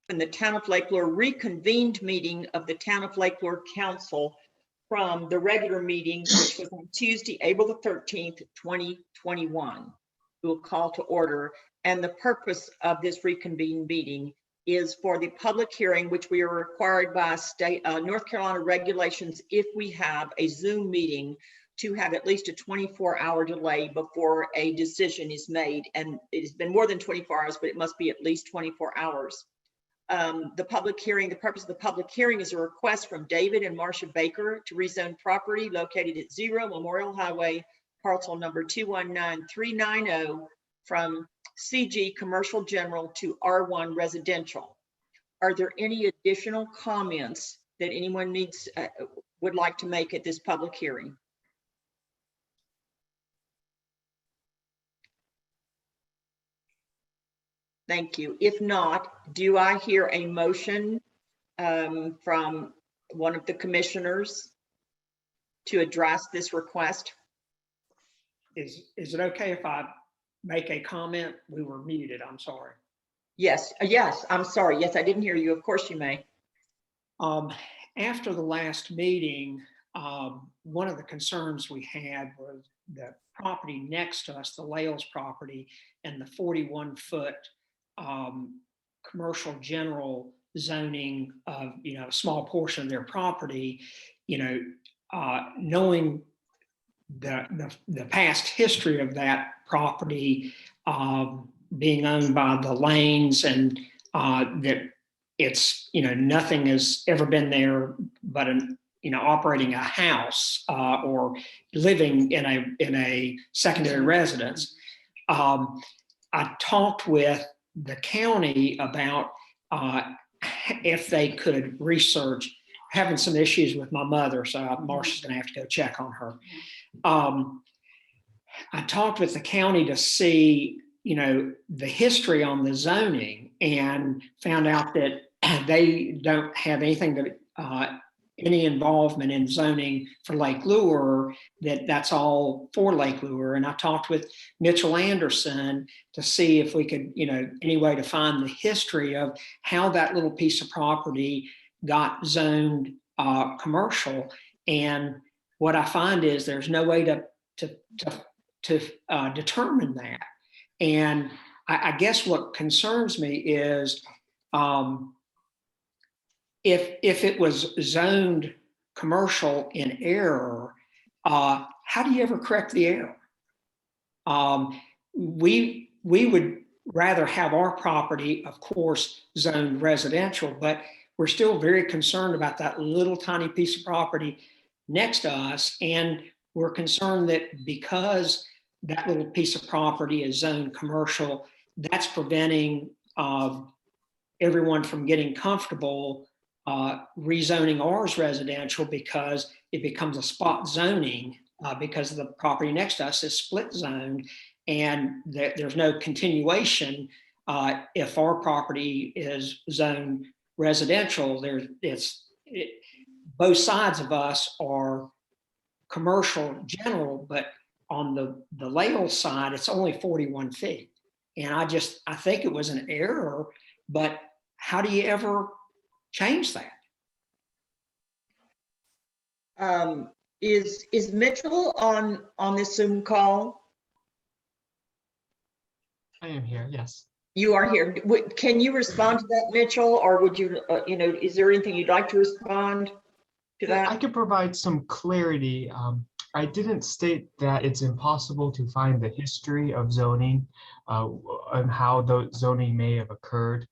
in the Town of Lake Lure reconvened meeting of the Town of Lake Lure Council from the regular meeting, which was on Tuesday, April the 13th, 2021. We will call to order. And the purpose of this reconvened meeting is for the public hearing, which we are required by state North Carolina regulations if we have a Zoom meeting to have at least a 24-hour delay before a decision is made. And it has been more than 24 hours, but it must be at least 24 hours. The public hearing, the purpose of the public hearing is a request from David and Marcia Baker to rezone property located at 0 Memorial Highway, parcel number 219390 from CG Commercial General to R1 Residential. Are there any additional comments that anyone would like to make at this public hearing? Thank you. If not, do I hear a motion from one of the commissioners to address this request? Is it okay if I make a comment? We were muted, I'm sorry. Yes, I'm sorry. Yes, I didn't hear you. Of course you may. After the last meeting, one of the concerns we had was the property next to us, the Lales property, and the 41-foot commercial general zoning of, a small portion of their property, knowing the past history of that property being owned by the Lanes, and that it's, nothing has ever been there but operating a house or living in a secondary residence. I talked with the county about if they could research, having some issues with my mother, so Marcia's gonna have to go check on her. I talked with the county to see, the history on the zoning, and found out that they don't have anything that any involvement in zoning for Lake Lure, that's all for Lake Lure. And I talked with Mitchell Anderson to see if we could, any way to find the history of how that little piece of property got zoned commercial. And what I find is there's no way to determine that. And I guess what concerns me is if it was zoned commercial in error, how do you ever correct the error? We would rather have our property, of course, zoned residential, but we're still very concerned about that little tiny piece of property next to us. And we're concerned that because that little piece of property is zoned commercial, that's preventing everyone from getting comfortable rezoning ours residential, because it becomes a spot zoning because the property next to us is split zoned, and there's no continuation. If our property is zoned residential, both sides of us are commercial general, but on the Lale side, it's only 41 feet. And I think it was an error, but how do you ever change that? Is Mitchell on this Zoom call? I am here, yes. You are here. Can you respond to that, Mitchell, or would you, is there anything you'd like to respond to that? I could provide some clarity. I didn't state that it's impossible to find the history of zoning and how the zoning may have occurred.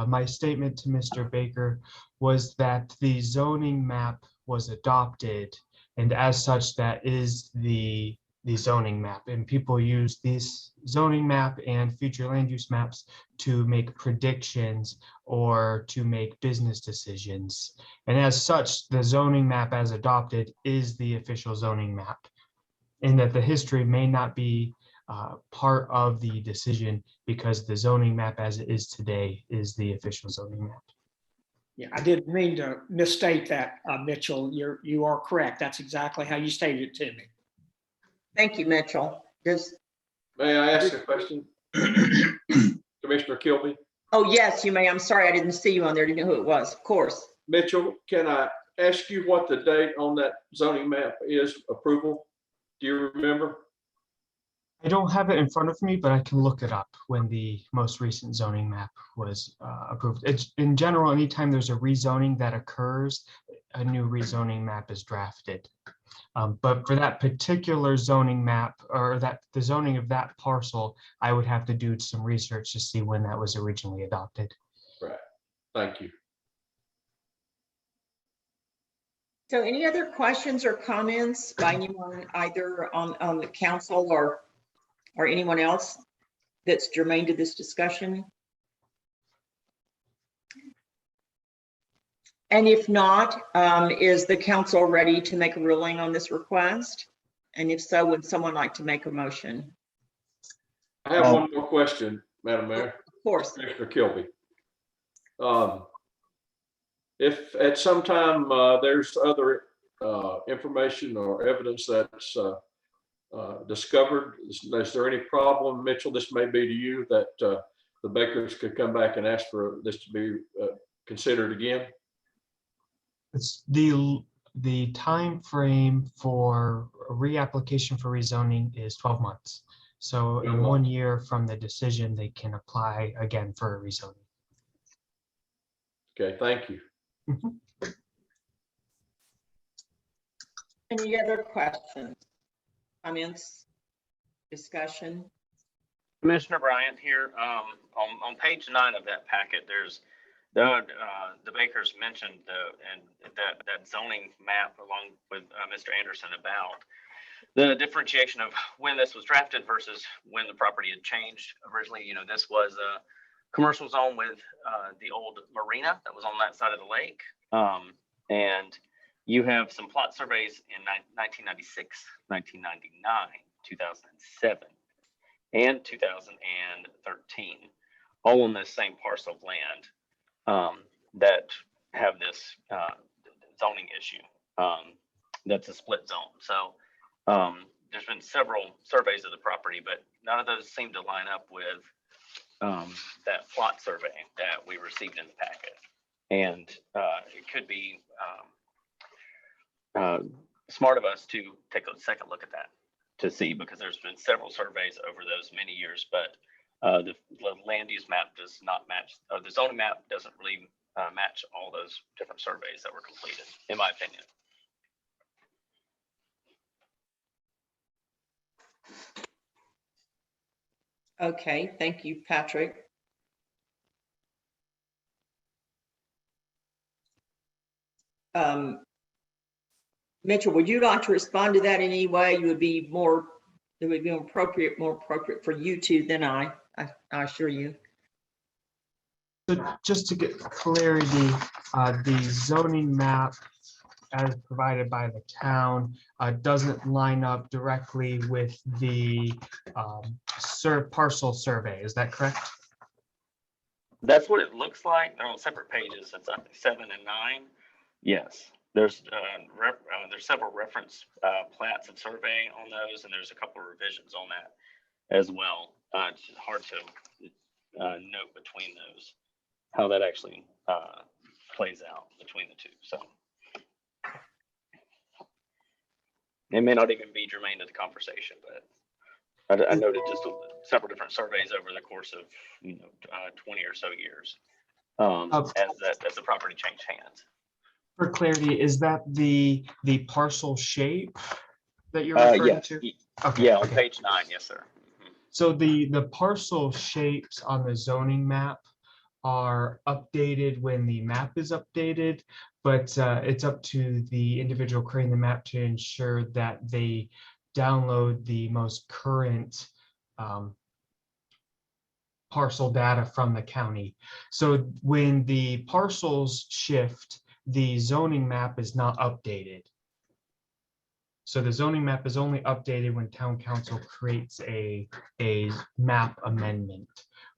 My statement to Mr. Baker was that the zoning map was adopted, and as such, that is the zoning map, and people use this zoning map and future land use maps to make predictions or to make business decisions. And as such, the zoning map as adopted is the official zoning map, and that the history may not be part of the decision because the zoning map as it is today is the official zoning map. Yeah, I didn't mean to misstate that, Mitchell. You are correct. That's exactly how you stated it to me. Thank you, Mitchell. May I ask a question? Commissioner Kilby? Oh, yes, you may. I'm sorry, I didn't see you on there. Didn't know who it was. Of course. Mitchell, can I ask you what the date on that zoning map is, approval? Do you remember? I don't have it in front of me, but I can look it up when the most recent zoning map was approved. It's in general, anytime there's a rezoning that occurs, a new rezoning map is drafted. But for that particular zoning map, or the zoning of that parcel, I would have to do some research to see when that was originally adopted. Right. Thank you. So any other questions or comments by anyone, either on the council or anyone else that's germane to this discussion? And if not, is the council ready to make a ruling on this request? And if so, would someone like to make a motion? I have one more question, Madam Mayor. Of course. Commissioner Kilby. If at some time there's other information or evidence that's discovered, is there any problem, Mitchell, this may be to you, that the Bakers could come back and ask for this to be considered again? It's the time frame for a reapplication for rezoning is 12 months. So in 1 year from the decision, they can apply again for a rezoning. Okay, thank you. Any other questions, comments, discussion? Commissioner Bryant here. On page 9 of that packet, there's the Bakers mentioned that zoning map along with Mr. Anderson about the differentiation of when this was drafted versus when the property had changed. Originally, this was a commercial zone with the old marina that was on that side of the lake. And you have some plot surveys in 1996, 1999, 2007, and 2013, all on this same parcel of land that have this zoning issue. That's a split zone. So there's been several surveys of the property, but none of those seem to line up with that plot survey that we received in the packet. And it could be smart of us to take a second look at that to see, because there's been several surveys over those many years, but the land use map does not match, the zoning map doesn't really match all those different surveys that were completed, in my opinion. Okay, thank you, Patrick. Mitchell, would you like to respond to that in any way? It would be more appropriate for you two than I assure you. So just to get clarity, the zoning map as provided by the town doesn't line up directly with the parcel survey. Is that correct? That's what it looks like. They're on separate pages. It's 7 and 9. Yes, there's several reference plats of survey on those, and there's a couple of revisions on that as well. It's just hard to note between those how that actually plays out between the two. So it may not even be germane to the conversation, but I noted just several different surveys over the course of 20 or so years as the property changed hands. For clarity, is that the parcel shape that you're referring to? Okay, yeah, on page 9, yes, sir. Mm-hmm. So the parcel shapes on the zoning map are updated when the map is updated, but it's up to the individual creating the map to ensure that they download the most current parcel data from the county. So when the parcels shift, the zoning map is not updated. So the zoning map is only updated when town council creates a map amendment,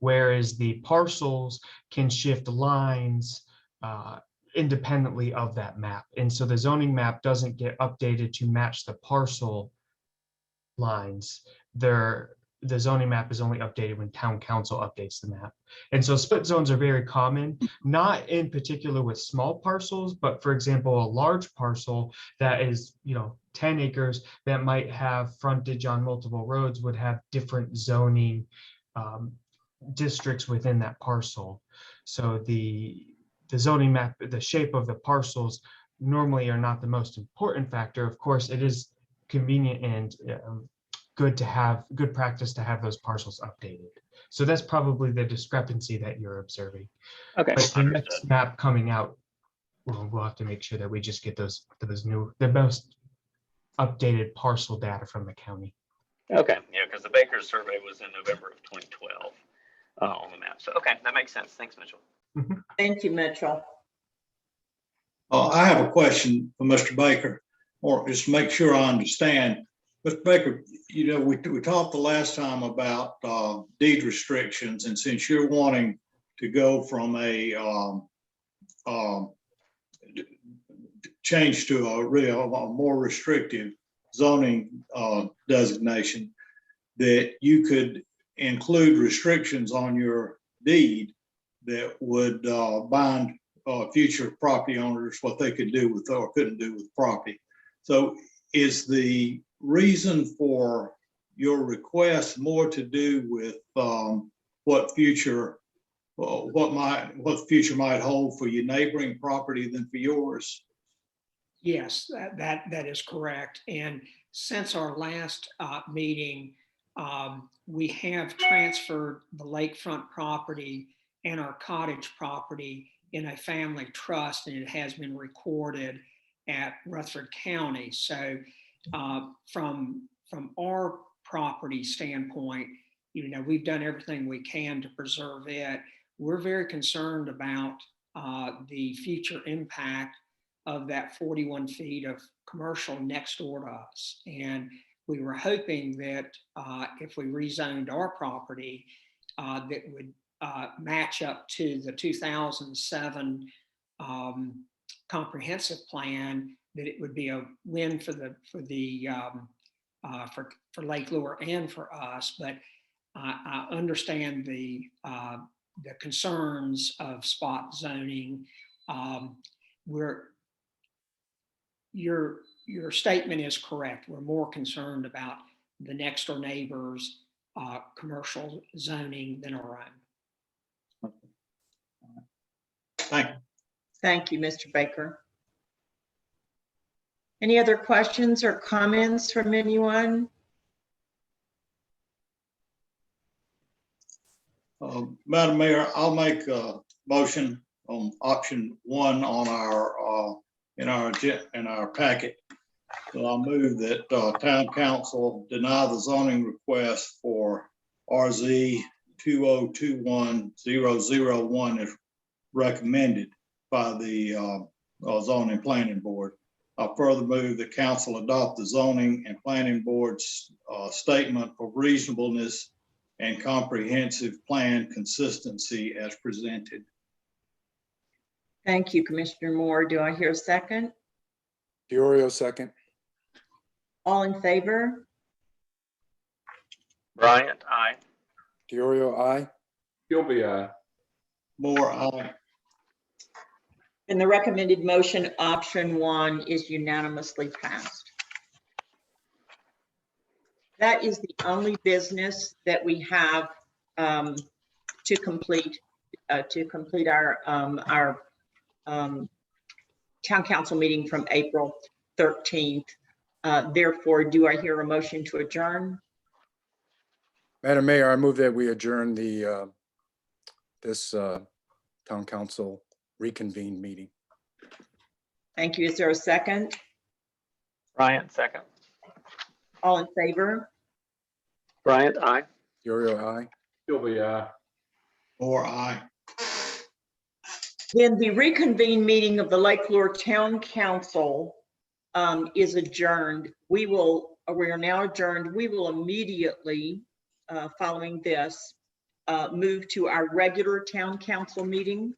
whereas the parcels can shift lines independently of that map. And so the zoning map doesn't get updated to match the parcel lines. the zoning map is only updated when town council updates the map. And so split zones are very common, not in particular with small parcels, but for example, a large parcel that is, 10 acres that might have frontage on multiple roads would have different zoning districts within that parcel. So the zoning map, the shape of the parcels normally are not the most important factor. Of course, it is convenient and good practice to have those parcels updated. So that's probably the discrepancy that you're observing. Okay, But the understood. next map coming out, we'll have to make sure that we just get the most updated parcel data from the county. Okay, yeah, because the Baker's survey was in November of 2012 on the map. So, okay, that makes sense. Thanks, Mitchell. Thank you, Mitchell. I have a question for Mr. Baker, or just to make sure I understand. Mr. Baker, we talked the last time about deed restrictions, and since you're wanting to go from a change to a more restrictive zoning designation, that you could include restrictions on your deed that would bind future property owners what they could do with or couldn't do with property. So is the reason for your request more to do with what the future might hold for your neighboring property than for yours? Yes, that is correct. And since our last meeting, we have transferred the lakefront property and our cottage property in a family trust, and it has been recorded at Rutherford County. So from our property standpoint, we've done everything we can to preserve it. We're very concerned about the future impact of that 41 feet of commercial next door to us. And we were hoping that if we rezoned our property, that would match up to the 2007 comprehensive plan, that it would be a win for Lake Lure and for us. But I understand the concerns of spot zoning. Your statement is correct. We're more concerned about the next door neighbors' commercial zoning than our own. Thank you. Thank you, Mr. Baker. Any other questions or comments from anyone? Madam Mayor, I'll make a motion on option 1 on our in our packet. So I'll move that town council deny the zoning request for RZ 2021-001 as recommended by the zoning planning board. I further move that council adopt the zoning and planning board's statement of reasonableness and comprehensive plan consistency as presented. Thank you, Commissioner Moore. Do I hear a second? Diorio, second. All in favor? Bryant, aye. Diorio, aye. Gilby, aye. Moore, aye. And the recommended motion, option 1, is unanimously passed. That is the only business that we have to complete our town council meeting from April 13th. Therefore, do I hear a motion to adjourn? Madam Mayor, I move that we adjourn the this town council reconvened meeting. Thank you. Is there a second? Bryant, second. All in favor? Bryant, aye. Diorio, aye. Gilby, aye. Moore, aye. Then the reconvened meeting of the Lake Lure Town Council is adjourned. We are now adjourned. We will immediately, following this, move to our regular town council meeting.